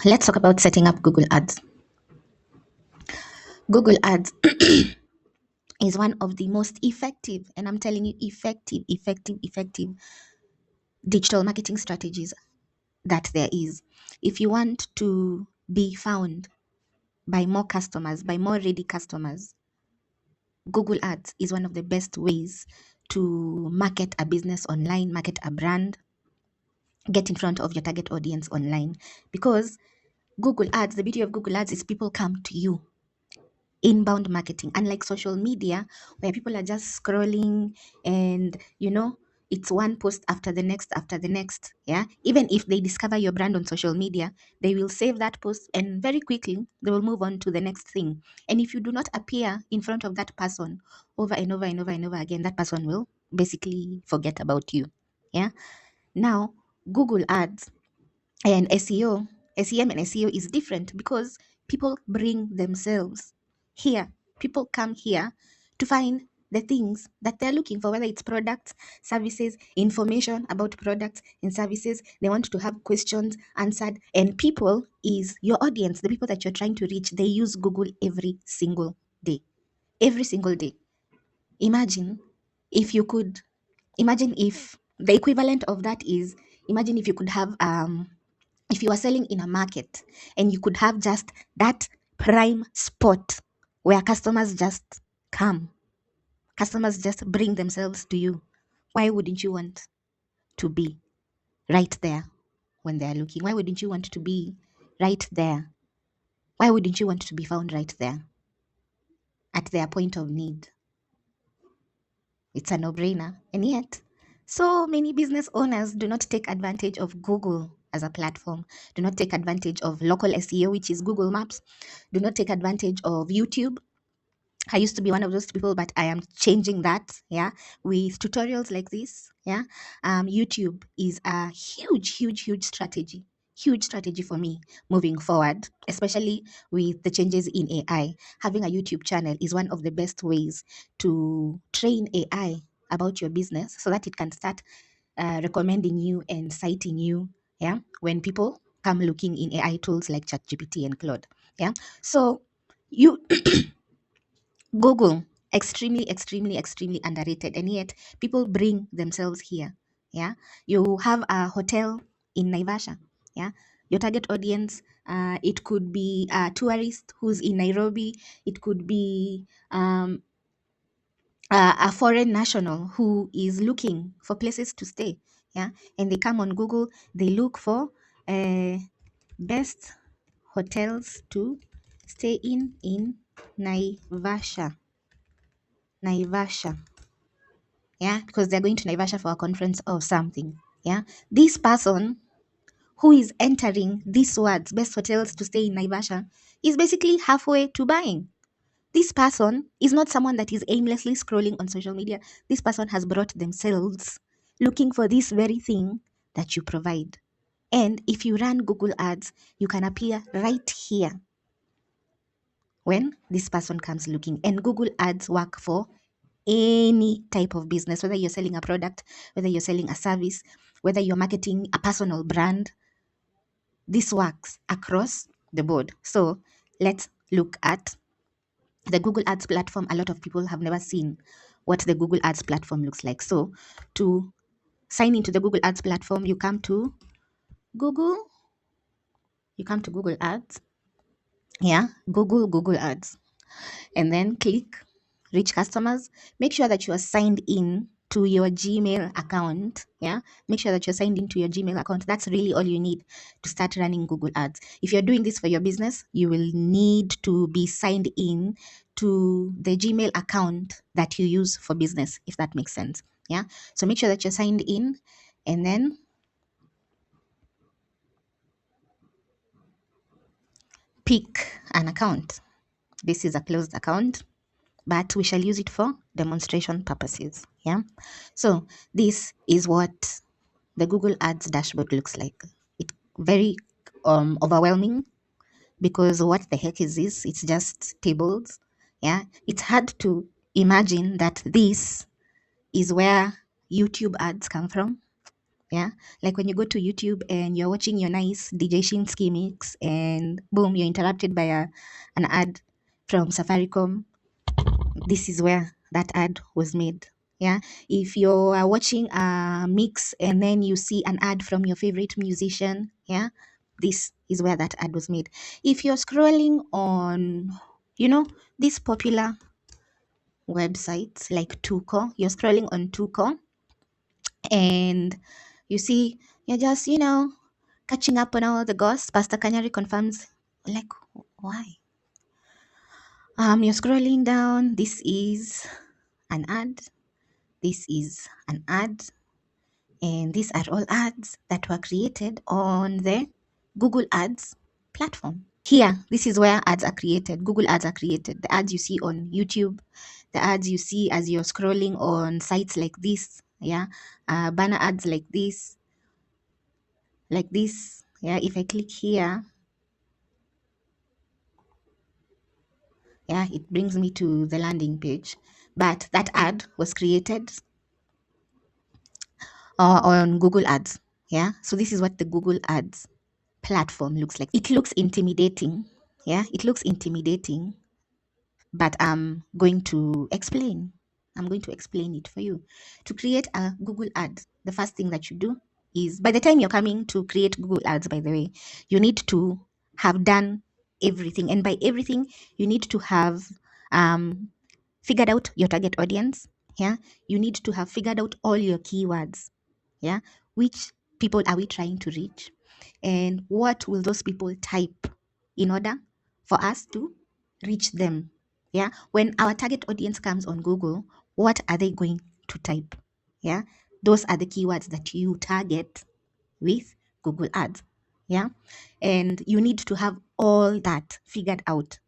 Let's talk about setting up Google Ads. Google Ads is one of the most effective, and I'm telling you, effective digital marketing strategies that there is. If you want to be found by more customers, by more ready customers, Google Ads is one of the best ways to market a business online, market a brand, get in front of your target audience online. Because Google Ads, the beauty of Google Ads is people come to you. Inbound marketing, unlike social media where people are just scrolling and it's one post after the next. Yeah, even if they discover your brand on social media, they will save that post and very quickly they will move on to the next thing. And if you do not appear in front of that person over and over and over and over again, that person will basically forget about you. Yeah. Now, Google Ads and SEO, SEM and SEO is different because people bring themselves here. People come here to find the things that they're looking for, whether it's products, services, information about products and services. They want to have questions answered. And people is your audience, the people that you're trying to reach. They use Google every single day. Every single day. Imagine if you could, imagine if the equivalent of that is, imagine if you could have if you are selling in a market and you could have just that prime spot where customers just come, customers just bring themselves to you, why wouldn't you want to be right there when they are looking? Why wouldn't you want to be right there? Why wouldn't you want to be found right there at their point of need? It's a no-brainer. And yet, so many business owners do not take advantage of Google as a platform, do not take advantage of local SEO, which is Google Maps, do not take advantage of YouTube. I used to be one of those people, but I am changing that. Yeah, with tutorials like this. Yeah, YouTube is a huge strategy. Huge strategy for me moving forward, especially with the changes in AI. Having a YouTube channel is one of the best ways to train AI about your business so that it can start recommending you and citing you. Yeah, when people come looking in AI tools like ChatGPT and Claude. Yeah, so you Google, extremely underrated, and yet people bring themselves here. Yeah, you have a hotel in Naivasha. Yeah, your target audience. It could be a tourist who's in Nairobi. It could be a foreign national who is looking for places to stay. Yeah, and they come on Google. They look for best hotels to stay in Naivasha. Naivasha. Yeah, because they're going to Naivasha for a conference or something. Yeah, this person who is entering these words, best hotels to stay in Naivasha, is basically halfway to buying. This person is not someone that is aimlessly scrolling on social media. This person has brought themselves looking for this very thing that you provide. And if you run Google Ads, you can appear right here when this person comes looking. And Google Ads work for any type of business, whether you're selling a product, whether you're selling a service, whether you're marketing a personal brand. This works across the board. So let's look at the Google Ads platform. A lot of people have never seen what the Google Ads platform looks like. So to sign into the Google Ads platform, you come to Google Ads. Yeah, Google Ads. And then click reach customers. Make sure that you are signed in to your Gmail account. Yeah, make sure that you're signed into your Gmail account. That's really all you need to start running Google Ads. If you're doing this for your business, you will need to be signed in to the Gmail account that you use for business, if that makes sense. Yeah, so make sure that you're signed in, and then pick an account. This is a closed account, but we shall use it for demonstration purposes. Yeah, so this is what the Google Ads dashboard looks like. It's very overwhelming because what the heck is this? It's just tables. Yeah, it's hard to imagine that this is where YouTube ads come from. Yeah, like when you go to YouTube and you're watching your nice DJ Shinsky mix, and boom, you're interrupted by an ad from Safaricom. This is where that ad was made. Yeah, if you're watching a mix and then you see an ad from your favorite musician, yeah, this is where that ad was made. If you're scrolling on, these popular websites like Tuko, you're scrolling on Tuko and you see you're just, catching up on all the goss. Pastor Kanyari confirms, like, why? You're scrolling down. This is an ad. This is an ad. And these are all ads that were created on the Google Ads platform. Here, this is where ads are created. Google ads are created. The ads you see on YouTube, the ads you see as you're scrolling on sites like this, yeah, banner ads like this, yeah. If I click here, yeah, it brings me to the landing page. But that ad was created on Google Ads, yeah. So this is what the Google Ads platform looks like. It looks intimidating, yeah. It looks intimidating, but I'm going to explain. I'm going to explain it for you. To create a Google ad, the first thing that you do is, by the time you're coming to create Google ads, by the way, you need to have done everything. And by everything, you need to have figured out your target audience. Yeah. You need to have figured out all your keywords. Yeah. Which people are we trying to reach? And what will those people type in order for us to reach them? Yeah. When our target audience comes on Google, what are they going to type? Yeah. Those are the keywords that you target with Google Ads. Yeah. And you need to have all that figured out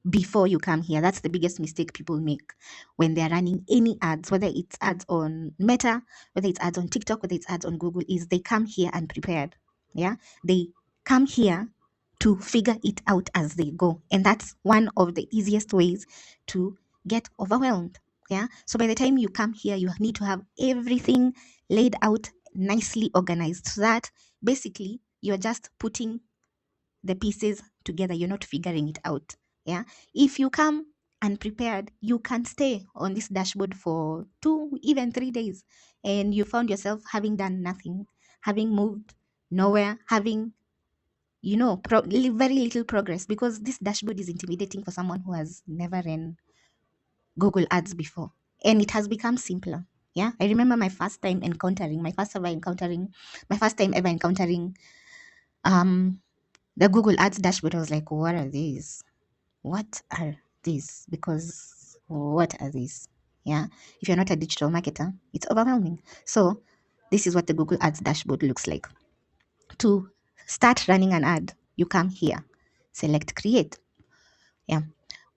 before you come here. That's the biggest mistake people make when they're running any ads, whether it's ads on Meta, whether it's ads on TikTok, whether it's ads on Google, is they come here unprepared. Yeah. They come here to figure it out as they go. And that's one of the easiest ways to get overwhelmed. Yeah. So by the time you come here, you need to have everything laid out, nicely organized, so that basically you're just putting the pieces together. You're not figuring it out. Yeah. If you come unprepared, you can stay on this dashboard for 2, even 3 days, and you found yourself having done nothing, having moved nowhere, having, very little progress, because this dashboard is intimidating for someone who has never ran Google Ads before. And it has become simpler. Yeah. I remember my first time encountering the Google Ads dashboard. I was like, what are these? What are these? Because what are these? Yeah. If you're not a digital marketer, it's overwhelming. So this is what the Google Ads dashboard looks like. To start running an ad, you come here, select create. Yeah.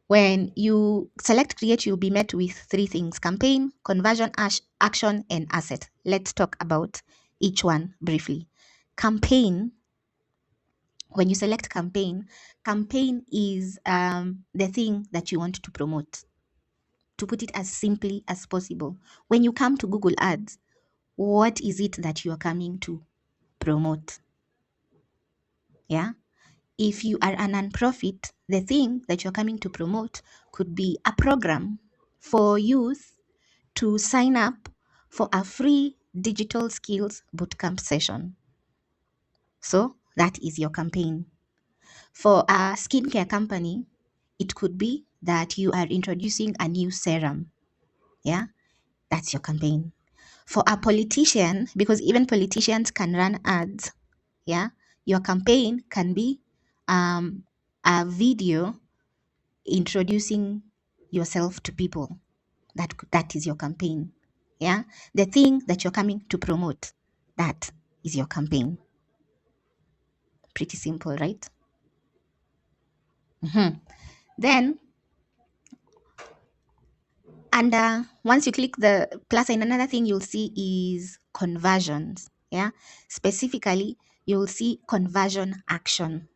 When you select create, you'll be met with 3 things: campaign, conversion, action, and asset. Let's talk about each one briefly. Campaign. When you select campaign is the thing that you want to promote. To put it as simply as possible, when you come to Google Ads, what is it that you are coming to promote? Yeah. If you are a nonprofit, the thing that you're coming to promote could be a program for youth to sign up for a free digital skills bootcamp session. So that is your campaign. For a skincare company, it could be that you are introducing a new serum. Yeah, that's your campaign. For a politician, because even politicians can run ads, yeah, your campaign can be a video introducing yourself to people. That is your campaign. Yeah, the thing that you're coming to promote, that is your campaign. Pretty simple, right? Then, and once you click the plus sign, another thing you'll see is conversions. Yeah, specifically, you'll see conversion action.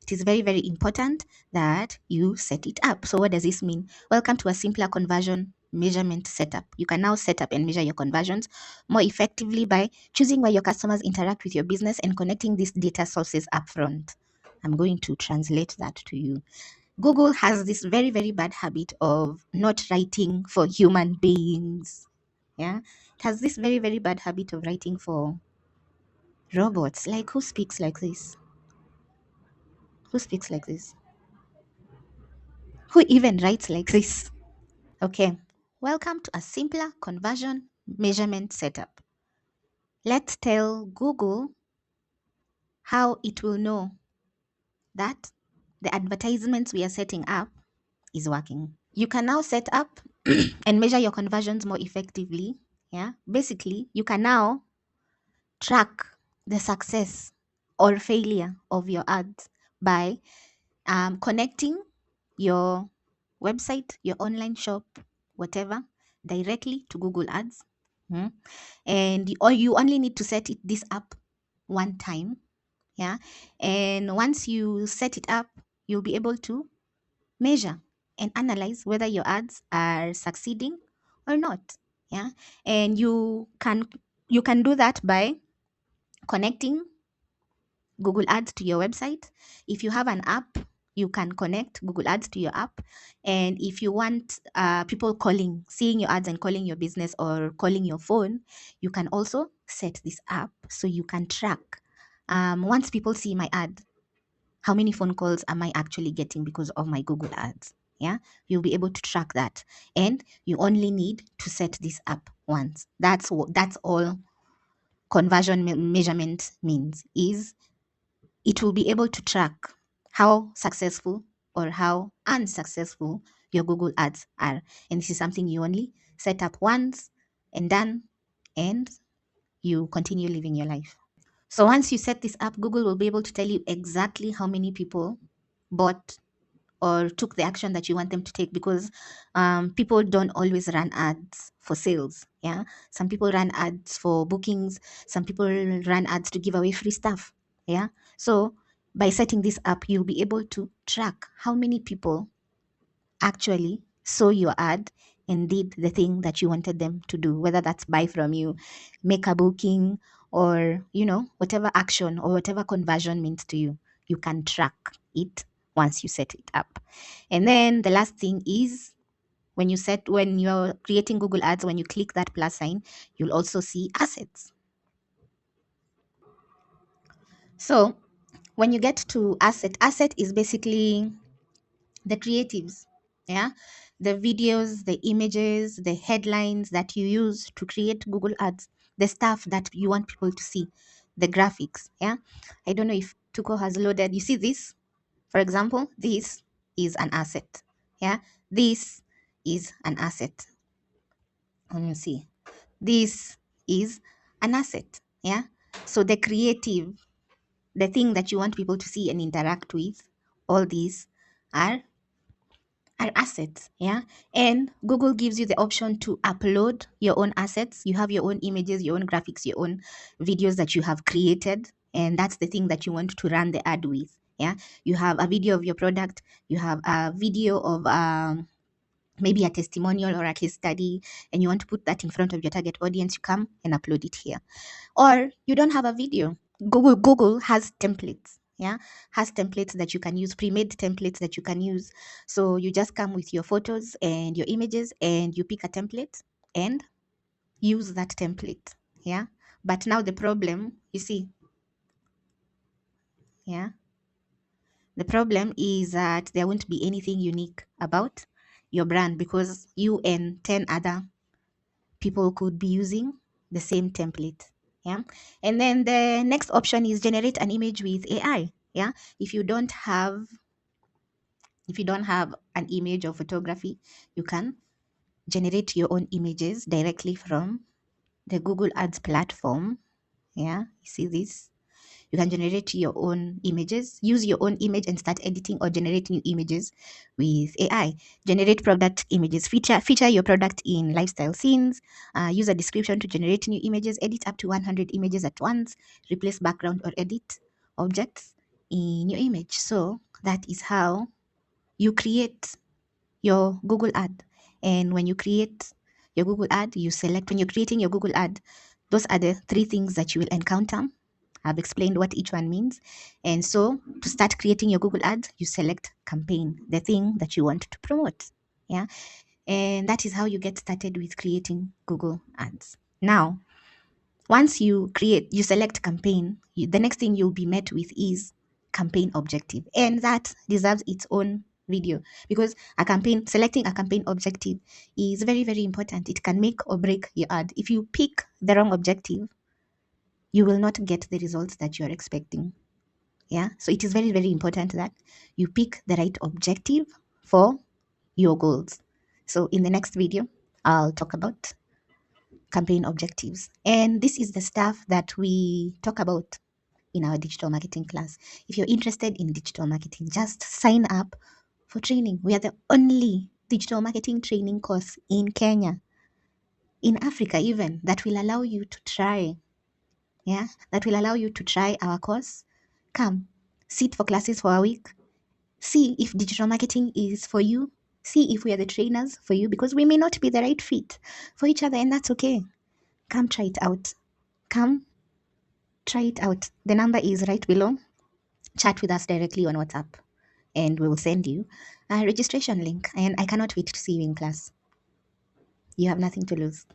It is very important that you set it up. So what does this mean? Welcome to a simpler conversion measurement setup. You can now set up and measure your conversions more effectively by choosing where your customers interact with your business and connecting these data sources upfront. I'm going to translate that to you. Google has this very, very bad habit of not writing for human beings. Yeah. It has this very, very bad habit of writing for robots. Like, who speaks like this? Who speaks like this? Who even writes like this? Okay. Welcome to a simpler conversion measurement setup. Let's tell Google how it will know that the advertisements we are setting up is working. You can now set up and measure your conversions more effectively. Yeah. Basically, you can now track the success or failure of your ads by connecting your website, your online shop, whatever, directly to Google Ads. And or you only need to set this up one time. Yeah. And once you set it up, you'll be able to measure and analyze whether your ads are succeeding or not. Yeah. And you can do that by connecting Google Ads to your website. If you have an app, you can connect Google Ads to your app. And if you want people seeing your ads and calling your business or calling your phone, you can also set this up so you can track. Once people see my ad, how many phone calls am I actually getting because of my Google Ads? Yeah, you'll be able to track that. And you only need to set this up once. That's all conversion measurement means, is it will be able to track how successful or how unsuccessful your Google Ads are. And this is something you only set up once and done, and you continue living your life. So once you set this up, Google will be able to tell you exactly how many people bought or took the action that you want them to take, because people don't always run ads for sales. Yeah, some people run ads for bookings, some people run ads to give away free stuff. Yeah, so by setting this up, you'll be able to track how many people actually saw your ad and did the thing that you wanted them to do, whether that's buy from you, make a booking, or whatever action or whatever conversion means to you. You can track it once you set it up. And then the last thing is, when you're creating Google Ads, when you click that plus sign, you'll also see assets. So when you get to asset is basically the creatives. Yeah, the videos, the images, the headlines that you use to create Google Ads, the stuff that you want people to see, the graphics. Yeah, I don't know if Tuko has loaded. You see this, for example, this is an asset. Yeah, this is an asset. Let me see, this is an asset. Yeah, so the creative, the thing that you want people to see and interact with, all these are assets. Yeah, and Google gives you the option to upload your own assets. You have your own images, your own graphics, your own videos that you have created, and that's the thing that you want to run the ad with. Yeah, you have a video of your product, you have a video of maybe a testimonial or a case study, and you want to put that in front of your target audience. You come and upload it here. Or you don't have a video, Google has templates. Yeah, has templates that you can use, pre-made templates that you can use. So you just come with your photos and your images, and you pick a template and use that template. Yeah, but now the problem, you see, yeah, the problem is that there won't be anything unique about your brand, because you and 10 other people could be using the same template. Yeah, and then the next option is generate an image with AI. Yeah, if you don't have an image or photography, you can generate your own images directly from the Google Ads platform. Yeah, you see this, you can generate your own images, use your own image and start editing or generate new images with AI. Generate product images, feature your product in lifestyle scenes, use a description to generate new images, edit up to 100 images at once, replace background or edit objects in your image. So that is how you create your Google ad. And when you create your Google ad, you select, when you're creating your Google ad, those are the three things that you will encounter. I've explained what each one means. And so to start creating your Google ad, you select campaign, the thing that you want to promote. Yeah. And that is how you get started with creating Google ads. Now, once you select campaign, the next thing you'll be met with is campaign objective. And that deserves its own video, because selecting a campaign objective is very, very important. It can make or break your ad. If you pick the wrong objective, you will not get the results that you're expecting. Yeah. So it is very, very important that you pick the right objective for your goals. So in the next video, I'll talk about campaign objectives. And this is the stuff that we talk about in our digital marketing class. If you're interested in digital marketing, just sign up for training. We are the only digital marketing training course in Kenya, in Africa even, that will allow you to try. Yeah, that will allow you to try our course. Come, sit for classes for a week. See if digital marketing is for you. See if we are the trainers for you, because we may not be the right fit for each other, and that's okay. Come try it out. Come try it out. The number is right below. Chat with us directly on WhatsApp, and we will send you a registration link. And I cannot wait to see you in class. You have nothing to lose.